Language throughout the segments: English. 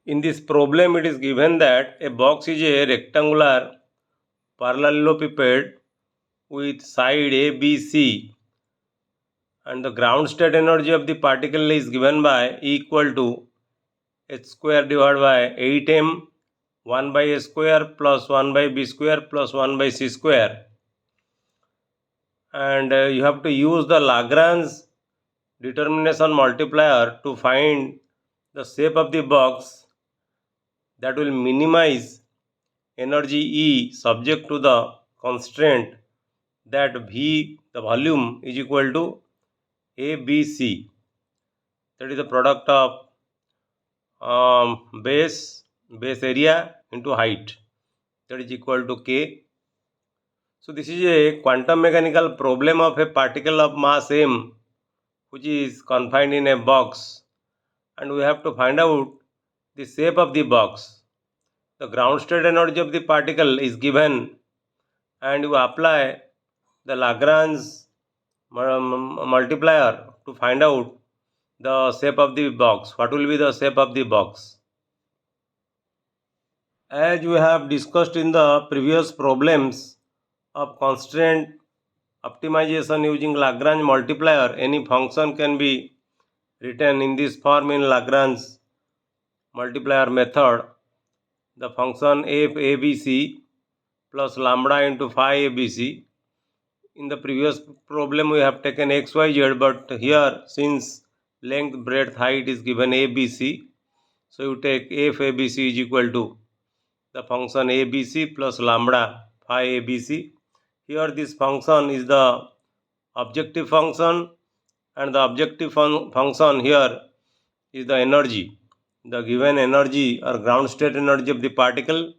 In this problem, it is given that a box is a rectangular parallelepiped with side A, B, C, and the ground state energy of the particle is given by E equal to h square divided by 8m 1 by a square plus 1 by b square plus 1 by c square, and you have to use the Lagrange determination multiplier to find the shape of the box that will minimize energy E subject to the constraint that V, the volume, is equal to ABC. That is the product of base area into height, that is equal to K. So this is a quantum mechanical problem of a particle of mass m which is confined in a box, and we have to find out the shape of the box. The ground state energy of the particle is given, and you apply the Lagrange multiplier to find out the shape of the box. What will be the shape of the box? As we have discussed in the previous problems of constraint optimization using Lagrange multiplier, any function can be written in this form in Lagrange multiplier method. The function f abc plus lambda into phi abc. In the previous problem we have taken xyz, but here since length, breadth, height is given abc, so you take f abc is equal to the function abc plus lambda phi abc. Here this function is the objective function, and the objective function here is the energy, the given energy or ground state energy of the particle,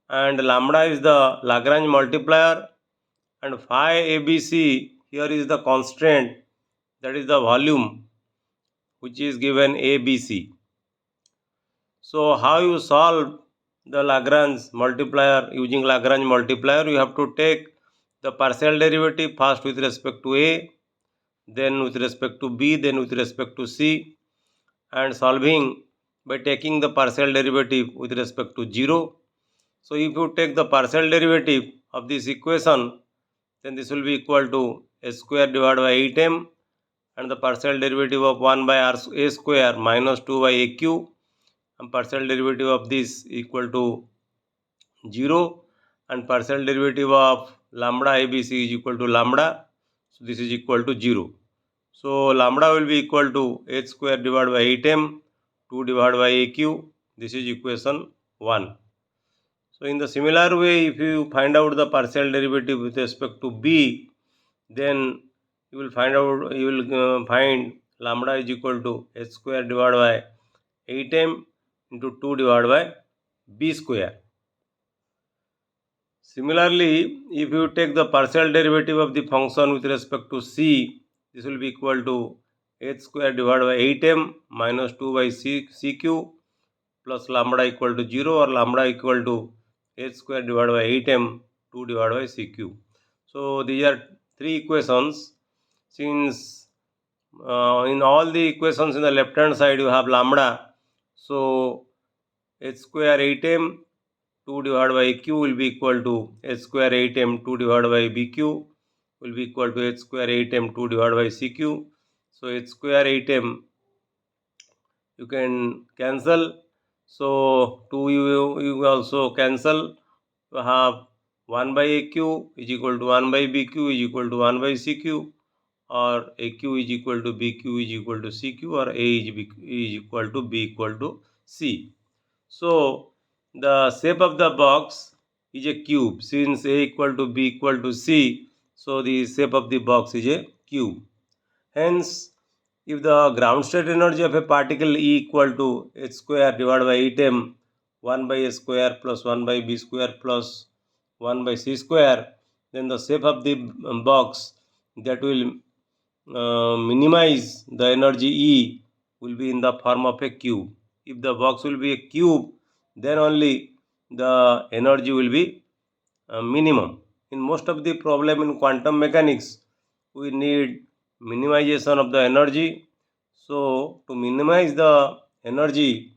and lambda is the Lagrange multiplier, and phi abc here is the constant, that is the volume, which is given abc. So how you solve the Lagrange multiplier? Using Lagrange multiplier, you have to take the partial derivative first with respect to a, then with respect to b, then with respect to c, and solving by taking the partial derivative with respect to 0. So if you take the partial derivative of this equation, then this will be equal to a square divided by 8m, and the partial derivative of 1 by a square minus 2 by aq, and partial derivative of this equal to 0, and partial derivative of lambda abc is equal to lambda, so this is equal to 0. So lambda will be equal to h square divided by 8m 2 divided by aq. This is equation 1. So in the similar way, if you find out the partial derivative with respect to b, then you will find lambda is equal to h square divided by 8m into 2 divided by b square. Similarly, if you take the partial derivative of the function with respect to c, this will be equal to h square divided by 8m minus 2 by cq plus lambda equal to 0, or lambda equal to h square divided by 8m 2 divided by cq. So these are three equations. Since in all the equations in the left hand side you have lambda, so h square 8m 2 divided by q will be equal to h square 8m 2 divided by bq will be equal to h square 8m 2 divided by cq. So h square 8m you can cancel, so 2 you also cancel. You have 1 by aq is equal to 1 by bq is equal to 1 by cq, or aq is equal to bq is equal to cq, or a is equal to b equal to c. So the shape of the box is a cube. Since a equal to b equal to c, so the shape of the box is a cube. Hence, if the ground state energy of a particle E equal to h square divided by 8m 1 by a square plus 1 by b square plus 1 by c square, then the shape of the box that will minimize the energy E will be in the form of a cube. If the box will be a cube, then only the energy will be minimum. In most of the problem in quantum mechanics, we need minimization of the energy. So to minimize the energy,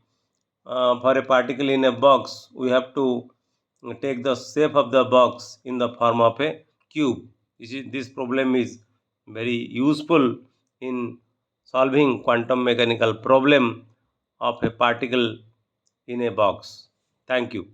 for a particle in a box, we have to take the shape of the box in the form of a cube. This problem is very useful in solving quantum mechanical problem of a particle in a box. Thank you.